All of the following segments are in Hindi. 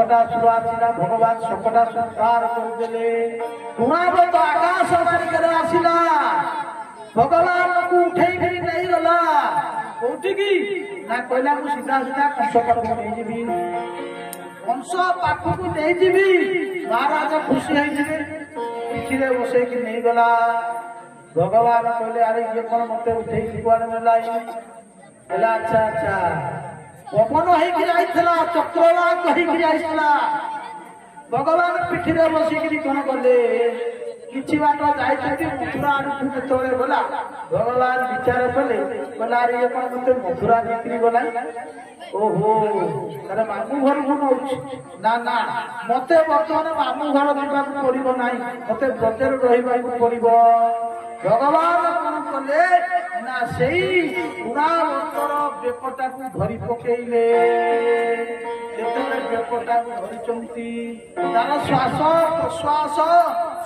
सकटा सुर आसिला भगवान सकटा संहार करदेले गुणावत आकाश मार्गरे आसिला भगवान को उठेई करी नहीं गला कोठी की ना कहला मु सीधा सीधा कंस पाखु नहीं जीवी कंस पाखु को नहीं जीवी महाराज खुशी है जीवे पिछले बसे की नहीं गला भगवान कहले अरे ये कौन मते उठेई कुआडे नेला बोला अच्छा अच्छा पवन होइला चक्रवा कहीला भगवान पिठिरे बसिकी कौन कले किछि बाट जाइछथि मथुरा आडू जो गला भगवान विचार कले बोला अरे ये कौन मते मथुरा बिक्री गला ओहो अरे मामू घर को नौछ ना ना मते बर्तमान मामू घर जीवाक पड़िबो नाही मते ब्रजेर रहिबाक पड़िबो भगवान कौन कले ना सेई गुणावतर बेपटा को धरी पकेइले बेपटा को धरी चंती तार श्वास प्रश्वास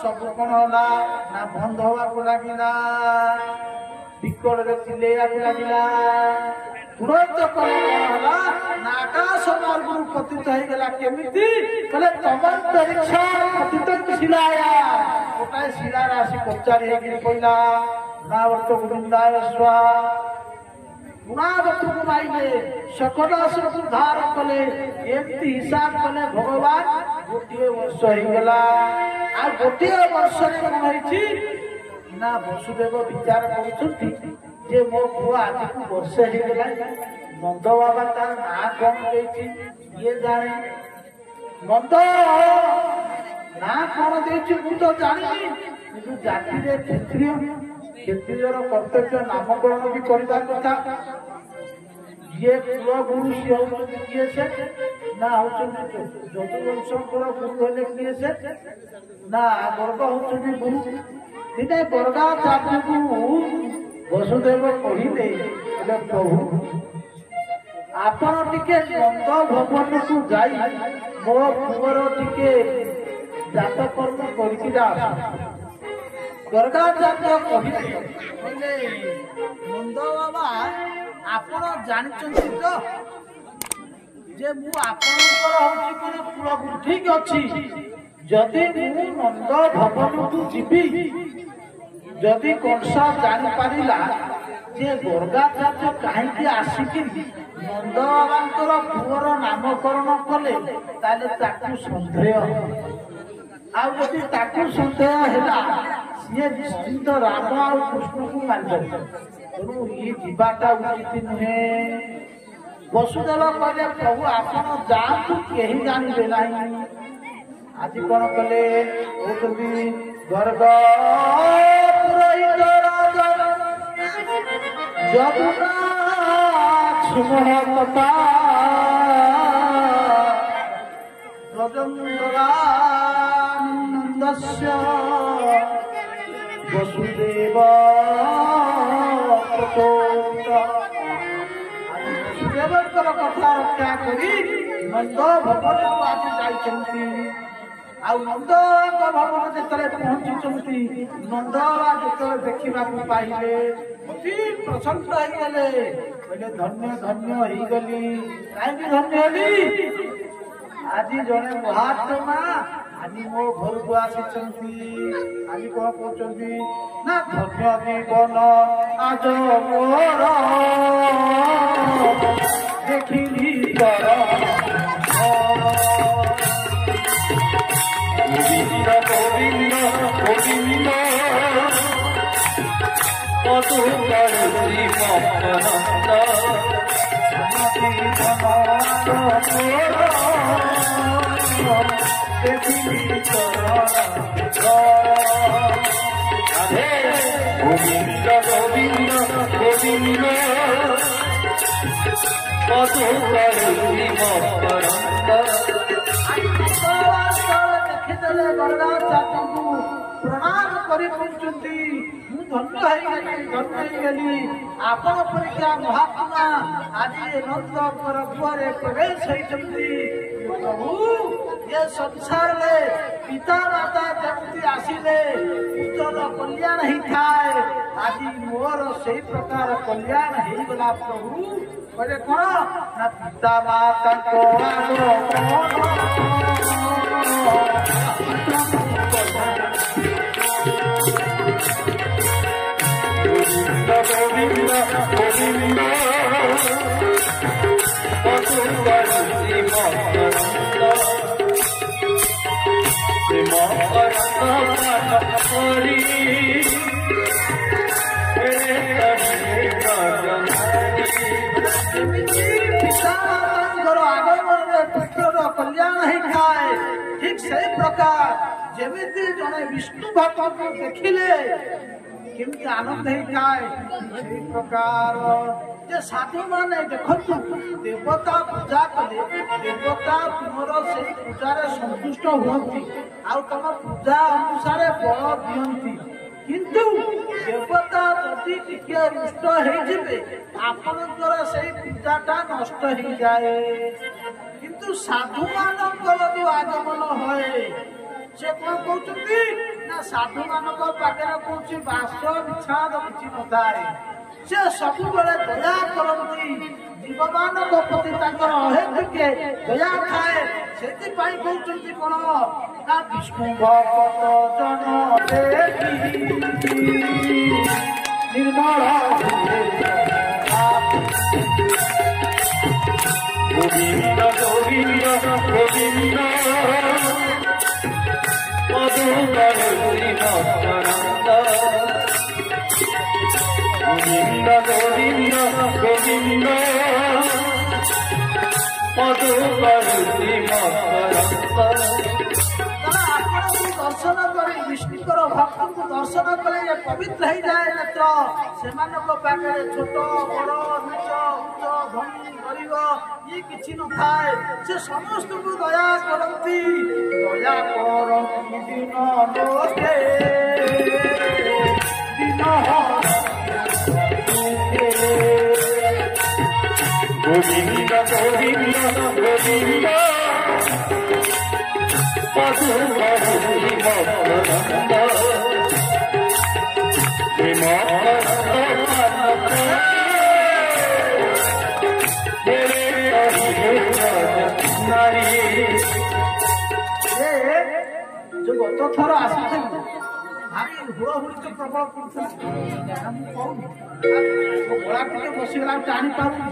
सब कौन होला ना बंद हवा को लागिला बिकल रे चिल्लेया को लागिला तुरंत कौन होला ना आकाश मार्ग पतित हो गला केमिति कले तमन परीक्षा पतित शिलाया गोटाए शिला राशि पचारी हेगिरी पइला गुणावर्त गोविंदाय स्वाहा गुणावर्त को माइले सकटा से उद्धार कले एमती हिसाब कले भगवान गोटे वर्ष हो गला आ गोटे वर्ष रे कौन होइछि ना वसुदेव विचार करुछंती जे मो पुआ आज को वर्ष हो गला नंद बाबा तार ना कौन देछि ये जाने नंद ना कौन देछि मु तो जानि किंतु जाति रे क्षत्रियर कर्तव्य नामकरण भी करता कथा ये कुल गुरु सी होउछन किए से ना होउछन जदुवंशकर गुरु हेले किए से ना गर्ग होउछन गुरु दिने गर्गाचार्य को वसुदेव कहिले बोले प्रभु आपण टिके नंद भवन को जाई मो पुअर टिके जात कर्म करके जा गर्गाचार्य कहले नंद बाबा आपण जानिछन्ति तो जे मु आपनकर होछि कोन पुरा ठीक अछि जदि मु नंद भवन को जीवी जदि कंसा जानि पारिला जे गर्गाचार्य काहेकि आसिकि नंद बाबांकर पुअर नामकरण कले ताले ताकू संदेह आ जदि ताकू संदेह हैला ये निश्चित राम और कृष्ण को मानते तेणु ये जीवाटा उचित नुहे वसुदेव कहले प्रभु आपण जातु केही जानिबे नाही आज कौन कले ओतबी गर्ग पुरोहित राजा जमुना सुमहतता रजंद्रानंदस्य वसुदेव वसुदेवर कथा रक्षा करी नंद भवन को आज जाइछन्ति आ नंद भवन जेतले पहुंचुछन्ति नंद जेतले देखिबा को पाइले अति प्रसन्न होई गेले कहले धन्य धन्य होई गली काई धन्य होली आज जने महात्मा आज मो घर को आसिछन्ति आज को कहउछन्ति ना धन्य जीवन आज मोर देखिली कर गोविंद गोविंद गोविंद पदु करुणी मकरंद देखिली गोविंद गोविंद गोविंद पदु करुणी मकरंद देखिदेले गर्गाचार्य को प्रणाम करी पहुंचती धन्य होइगली आपण परीक्षा महात्मा आज नंद पर्वरे प्रवेश होइछन्ति प्रभु ये संसार में पिता माता जमती आसिले पुत्र कल्याण ही थाए आज मोर से प्रकार कल्याण हो गला प्रभु कहले कौन ना पिता माता को कल्याण ही खाए ठीक से प्रकार जमी जड़े विष्णु भक्त को देखिले केमती आनंद ही खाए से प्रकार जे साधु माने देखु देवता पूजा कले देवता तुमर से पूजार संतुष्ट हुई आम पूजा अनुसार बल दियंती किंतु देवता जदि टिके रुष्ट आपणकर से पूजाटा नष्ट हो जाए किंतु साधु मानकर जो आगमन हुए से कौन कहते ना साधु मान पाखे कौन बास निछाद किसी न थाए से सब दया करती जीव मान प्रति अहेतुके दया थाए से कहते कौन ना विष्णु भक्त जन निर्मल गोविंद गोविंद गोविंद मधुकरंद गोविंद गोविंद गोविंद दर्शन करे विष्णुकर भक्त को दर्शन करे पवित्र हो जाए नेत्र से पाखे छोट बड़ नीच उच्च धनी गरीब ये किसी न थाए से समस्त को दया करती दया करती दिन लोके दिन गोविंद गोविंद गोविंद जो गत थर आसी भारी हुड़हुड़ी तो प्रबल गला टे बसीगला टाणी पाऊँ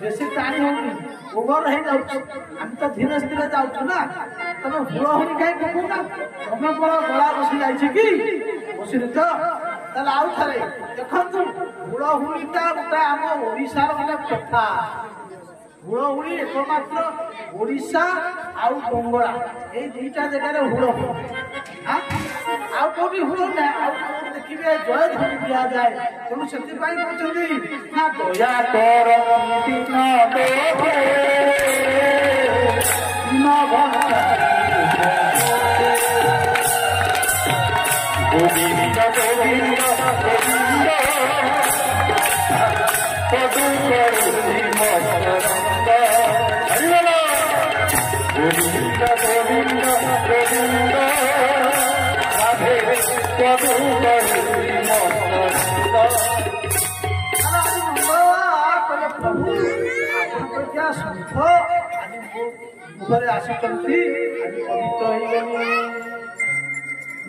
बेसी टाणी होनी ओवर हो जाम तो धीरे धीरे जाऊँ ना तुम हुड़हुड़ी कहीं पकड़ ना तुम बड़ा गला बसी जाए कि बसी तो आउ थे देखु हुड़हुड़ीटा गोटे आम ओडार गोटे कथा हुड़हुड़ी एकमात्र ओडिशा आउ बंगला ये दुईटा जगह हुड़हुड़ी आउ कौटी हुड़ ना देखिए जय ध्वनि दिया जाए तेणु से कहते ना दया कर गोविंद गोविंद गोविंद गोविंद गोविंद राधे प्रभु क्या सुख मुखरे आसुचंती पवित्र हो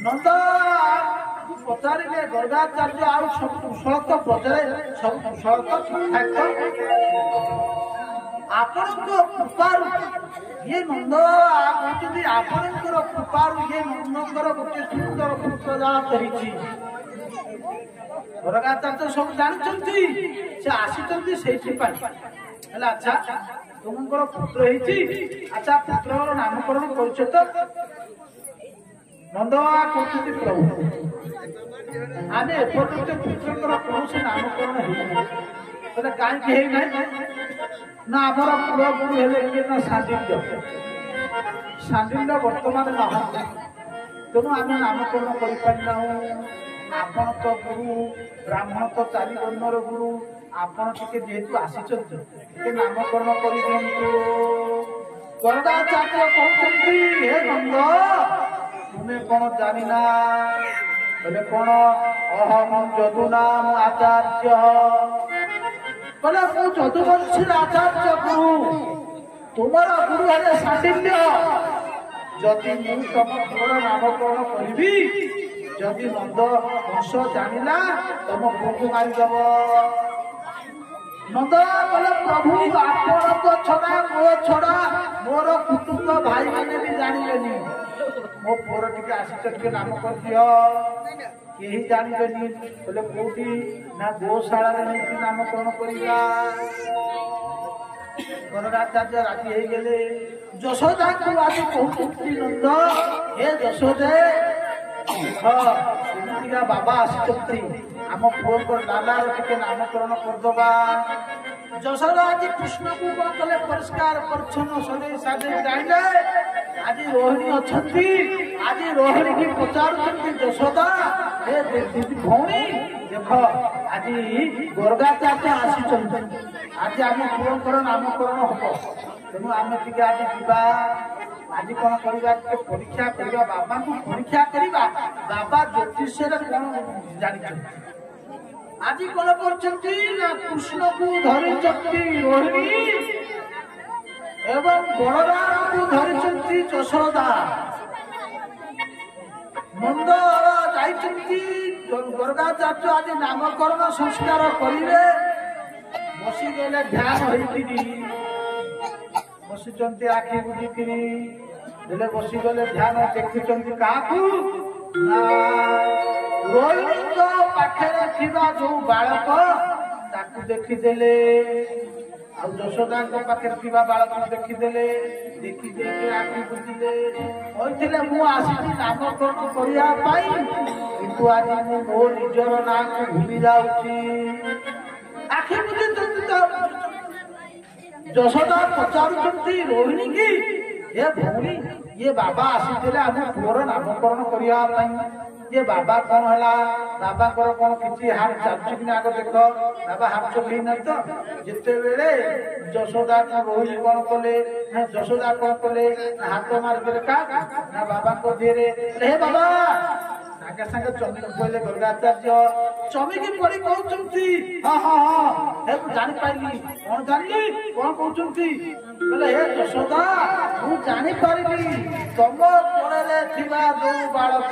नंद पचारे गर्गाचार्य आउ सब कुशल तो पचारे सब कुशल तो आपण कृपार ये नंद कहते आपणकर कृपार ये नंदकर गोटे सुंदर पुत्र जात गर्गाचार्य सब जानते से आसी से अच्छा तुमकर पुत्र अच्छा पुत्र नामकरण कर नंदवा कहते प्रभु आम एपर्यंत पुत्रकर कौन नामकरण हो कहीं ना आमर पुर गुरु हेले ना सांडिल्य सांडिल्य बर्तमान ना तेणु आम नामकरण करना आपण तो गुरु ब्राह्मण तो चारि वर्णर गुरु आपण टिके जेहेतु आसी नामकरण कर गर्गाचार्य कहते हे नंद तुम्हें कौन जाना बोले कौन अहम यदुनाम आचार्य बोले मु यदुवंशी आचार्य गुरु तुम्हारा गुरु है सांडिल्य जदि मु तुम पुअर नामकरण करी जदि नंद वंश जानिला तुम पुओ को मारिदेव नंद बोले प्रभु आपण तो छड़ा मो छड़ा मोर कुटुंब भाई मैंने भी जानिलेनी मो पुअर टिके आसिच टिके नाम कर दियो केही जानिलेनी बोले कोठी ना गोशाला रे नीति नामकरण करिया गणराचार्य राजी हो गले यशोदा को आज कहते नंद हे यशोदे हाँ बाबा आसुच्च आम पुओ नाना टिके नामकरण करदबा यशोदा आज कृष्ण को कौन कले परिष्कार परिच्छन्न सदै साजे जाइले आज रोहिणी अच्छी आज रोहिणी की पचार यशोदा हे दीदी भौणी देख आज गर्गाचार्य आसी आज आम पुओर नामकरण हम तेणु आम टे आज जा आज कौन करवा परीक्षा करवा बाबा को परीक्षा करवा बाबा ज्योतिष कौन जानी आज कौन कर कृष्ण को धरी रोहिणी एवं बलराम को धरी यशोदा नंद गर्गाचार्य आज नामकरण संस्कार करेंगे बसी गले ध्यान होती बसी आखि बुझिकी बोले बसी गले ध्यान देखुं क्या रोहिणी पाखे जो बालक ताकू देखीदेले यशोदा पाखे बालक देखीदेले देखी आखि बुझिले कहते मु आसी नामकरण करने किंतु आज मो निजर ना को भूली जाऊँ आखि बुझी यशोदा पचारुंती रोहिणी की ये भौणी ये बाबा आसी आम पुअर नामकरण करने ये बाबा कौन है बाबा कौन किसी हाथ चलुची कि आग देख बाबा हाथ चल ना तो जिते बेले यशोदा रोहिणी कौन कले यशोदा कौन कले हाथ मारिदे का ना बाबा को देरे हे बाबा सागे सागे चमिक कहले गर्गाचार्य चमिक पड़ी कहते हाँ हाँ हाँ हे जानी पाइली कौन जानली कौन कहते बोले हे यशोदा मु जानी पारिली तुम कोड़े जो बालक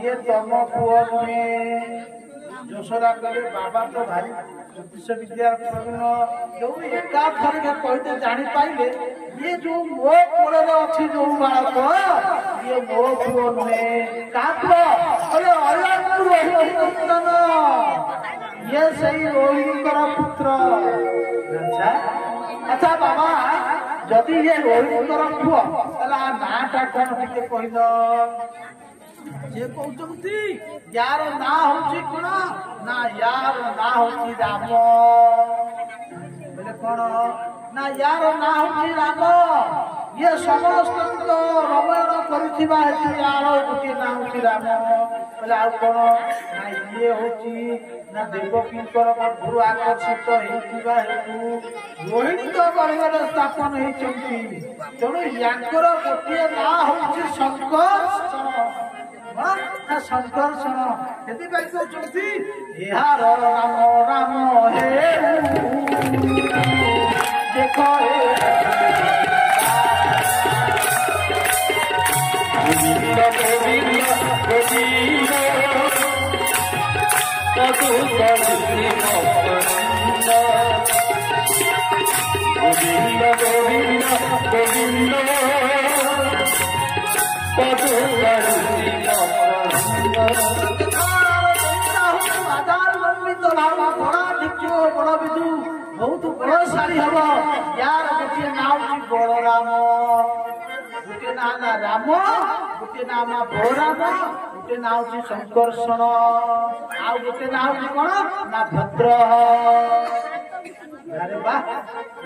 ये तुम पुओ नुहे यशोदा कहे बाबा तो भारी ज्योतिष विद्या प्रवीण जो एका थर कहते जानी पाइले ये जो मो कोड़े अच्छी जो बालक ये मो पुओ नुहे ये सही रोहिणी पुत्र अच्छा बाबा जदि ये रोहिणी पुओ नाटा कौन टे कहद जे कहते यार ना हूँ कौन ना यार ना हूँ राम बोले कौन ना यार ना हूँ राम ये समस्त रमण कर यार गोटे ना हूँ राम बोले आ कौन ना ये हूँ ना देवकी गर्भर आकर्षित होता रोहिणी तो गर्भर स्थापन होती तेणु याकर गोटे ना हूँ शंकर संकर्षण से कहते यार राम राम हे देख गोविंद गोविंद गोविंद बहुत बड़शाली हम यार गोटे ना बलराम गोटे ना राम गोटे ना बलराम गोटे ना संकर्षण आ गोटे ना कौन ना भद्र अरे वाह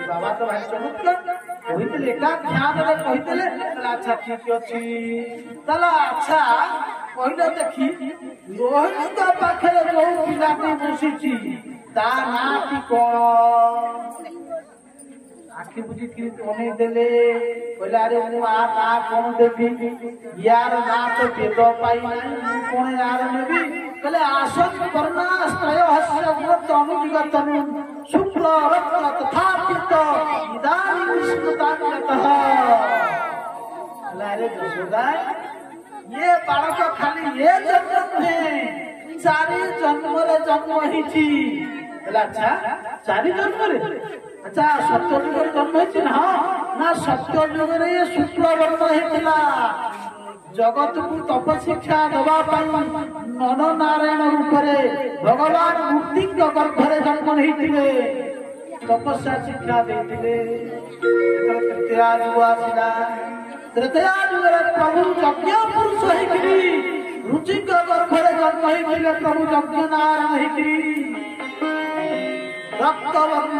बाबा तो भाई चमत्कार कहते एका ध्यान कहते अच्छा ठीक अच्छी चल अच्छा कहले देखी रोहिणी पाखे जो पिलाटी बसी ता नाटी कौन आखि बुझी अनेई देले कहले अरे मु आ ना कौन देवी यार ना तो वेद पाई नहीं कौन यार नेबी कहले आसन वर्णाश्रय हस्य व्रत अनुगतनु शुक्ल रक्त तथा पित्त इदानीं विष्णुतान्यतः। अरे यशोदा ये बालक खाली ये जन्म है चारि जन्म ही अच्छा चारि जन्म अच्छा सत्य जुग जन्म है ना सत्य जुग ये शुक्ल वर्ण होता जगत को तप शिक्षा दवा नर नारायण रूप भगवान मूर्ति गर्भरे जन्म नहीं तपस्या शिक्षा देते तृतीया जुग आसला तृतीया जुग प्रभु यज्ञ पुरुष रुचि गर्भरे जन्म होते प्रभु यज्ञ नारायण रक्त वर्ण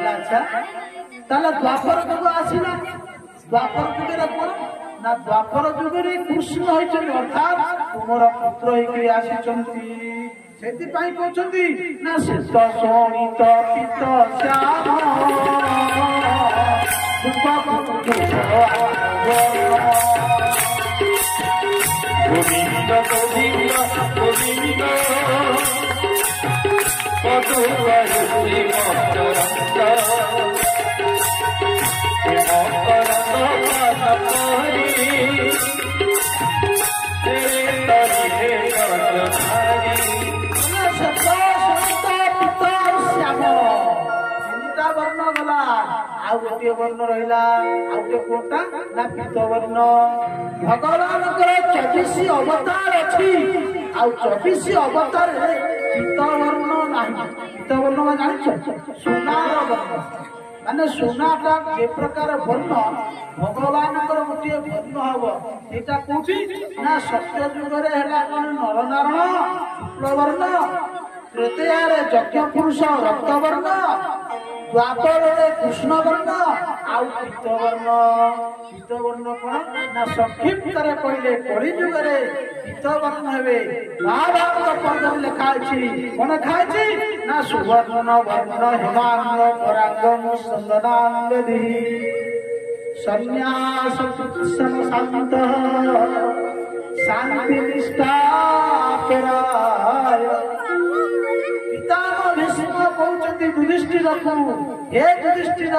अच्छा द्वापर जुग आसला द्वापर जुगे कौन ना द्वापर जुगे कृष्ण होती अर्थात तुमर पुत्र कहते ना शेष शोणित पित श्याम गोटे वर्ण रहा कोटा ना पीत वर्ण भगवान 24 अवतार अच्छी 24 अवतार पीत वर्ण नहीं पीत वर्ण जान सुनार वर्ण माने सुनाटा जे प्रकार वर्ण भगवान गोटे वर्ण हम यहाँ कौटी ना सत्य जुगे नर नारायण शुक्ल वर्ण तृतीया यज्ञ पुरुष रक्त वर्ण द्वापर कृष्ण वर्ण पीत वर्ण कौन ना संक्षिप्त कहले कली जुगे पीत वर्ण हे महाभारत पर्व लिखाई कौन खाई ना सुवर्ण वर्ण हेमांग परांगम संदनांगधि संन्यास शांत शांति निष्ठा कहते युधिष्ठिर को हे युधिष्ठिर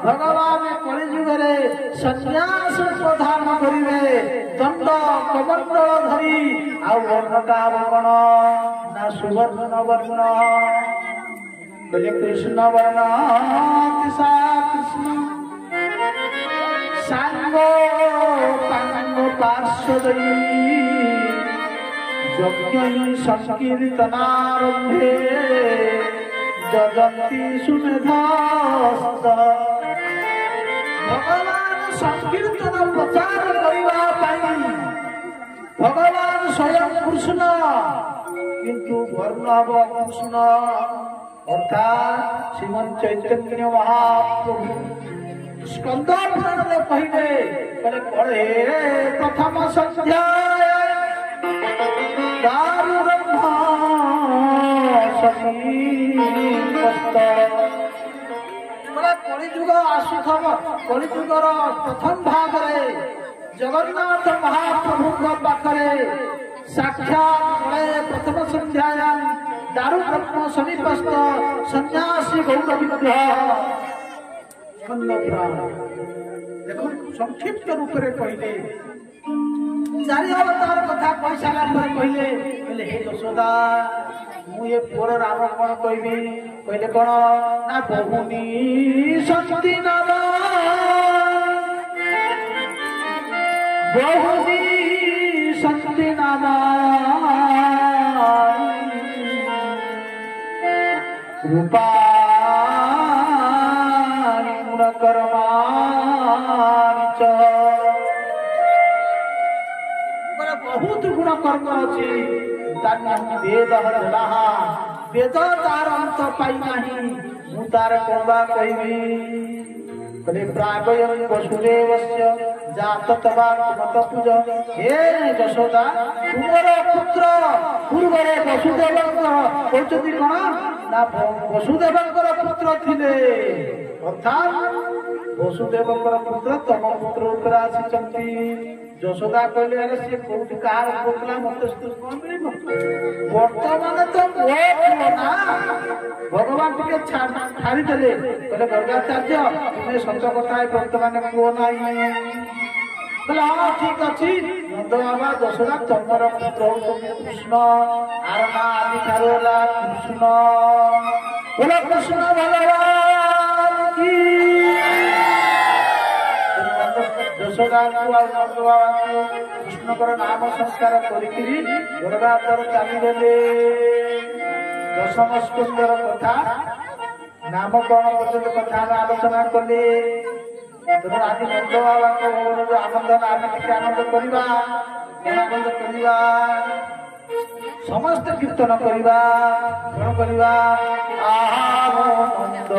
भगवान कली जुगे सन्यास प्रधान करेंगे दंड कमंडल धरी वर्णटा कौन ना सुवर्ण वर्ण कृष्ण वर्ण कृष्ण सांग पांग पार्षद यज्ञ संकीर्तनारंभे जगती सुमेधास्त भगवान संकीर्तन प्रचार करने भगवान स्वयं कृष्ण किंतु वर्ण कृष्ण अर्थात श्रीमन चैतन्य महाप्रभु स्कंद पुराण में कहले पढ़े प्रथम संध्याय दारु ब्रह्मा कलिजुग आसुथब कलिजुगर प्रथम भाग जगन्नाथ महाप्रभु पाखे साक्षात प्रथम संध्यायां दारु ब्रह्म समीपस्थ सन्यासी गौर विग्रह देखो संक्षिप्त रूप से कहले चारि अवतार कथा कही सारा कहले हे यशोदा मुझे पुअर राम कौन कहबी कहले कौन ना बहुनी शक्ति नाम बहुनी शक्ति नाम रूपा बहुत गुण कर्म अच्छी वेद वेद तार अंत पाई मु तार कौन कहबी प्रागयं वसुदेवस्य जात तवा मत पूज हे यशोदा तुमर पुत्र पूर्व वसुदेव कहते कौन ना वसुदेव पुत्र थिले अर्थात वसुदेव पुत्र तम पुत्र उपर आसी यशोदा कहले अरे सी कौट कार पुतला मत कौन मिल बर्तमान तो ना भगवान टे छाड़ी देले कहले गर्गाचार्य तुम्हें सत कथा बर्तमान कह ना हाँ ठीक अच्छी नंद बाबा यशोदा तमर पुत्र कृष्ण आर ना आदि ठार कृष्ण बोला कृष्ण भगवान की यशोदा कृष्ण नाम संस्कार करदातर चलीगले दशम स्कंदर कथा नामकरण पर्यटन कथा आलोचना कले तेणु आज नंद बाबा आनंद आम टे आनंद करवा समस्त कीर्तन करवा कौन करवा आनंद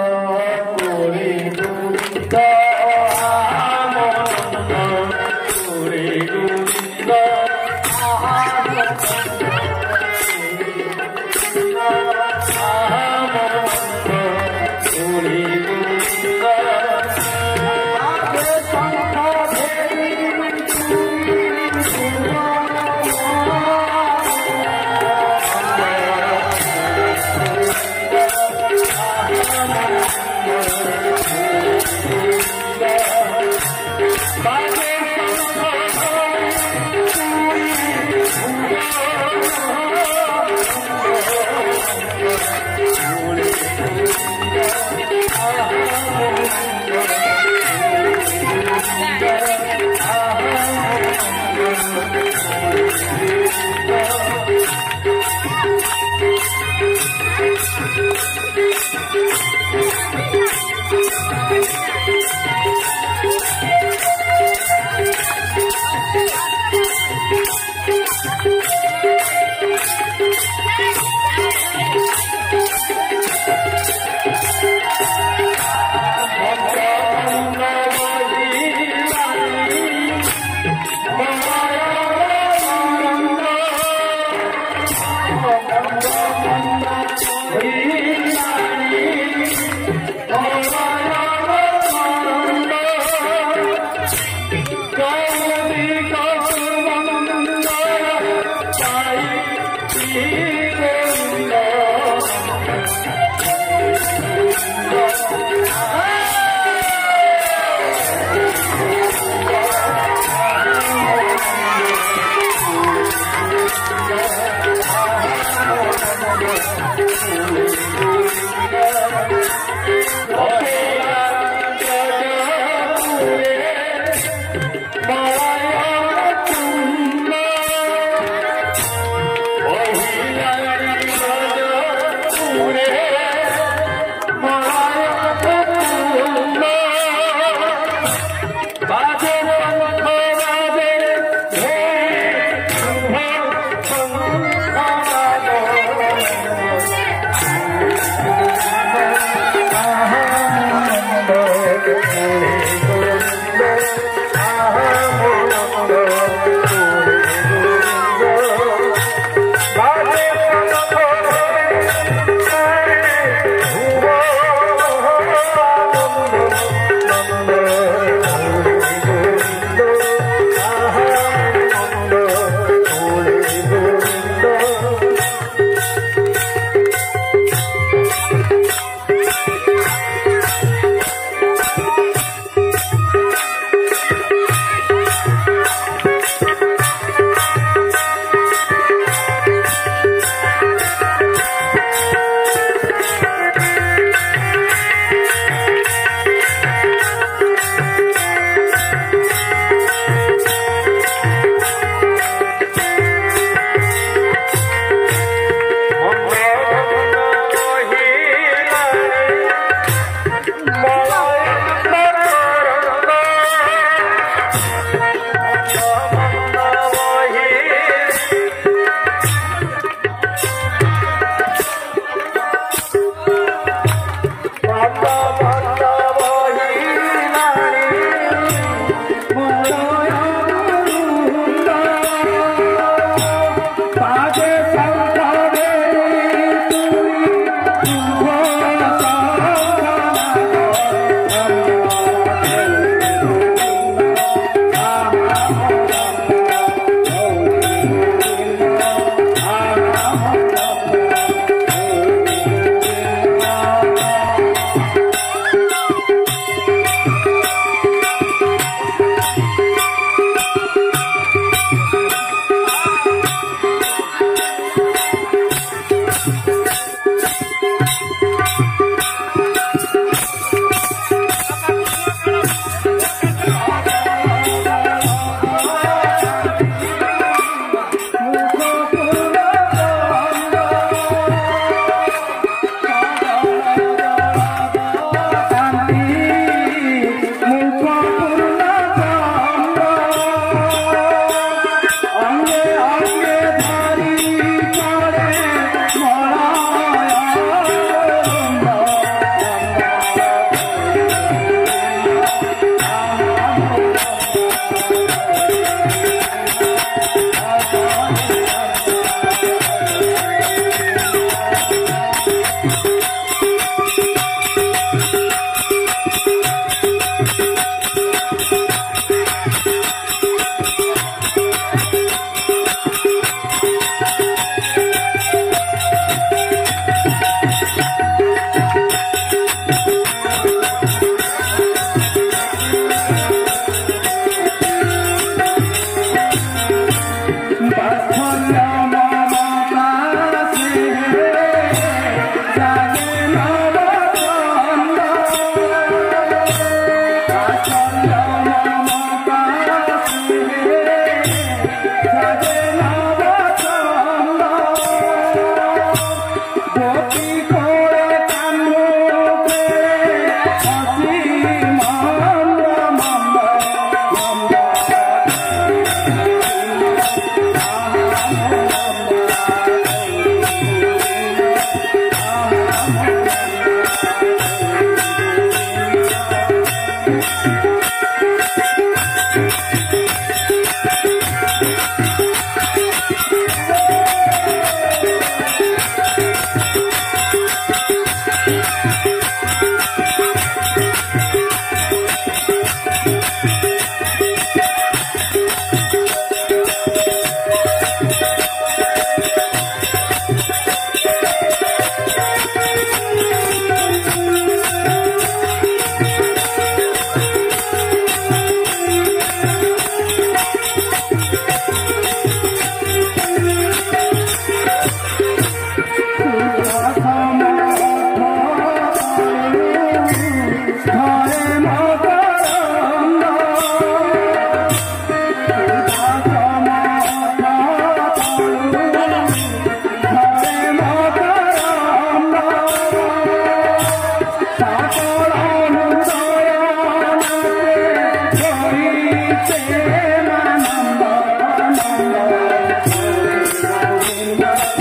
Thank you.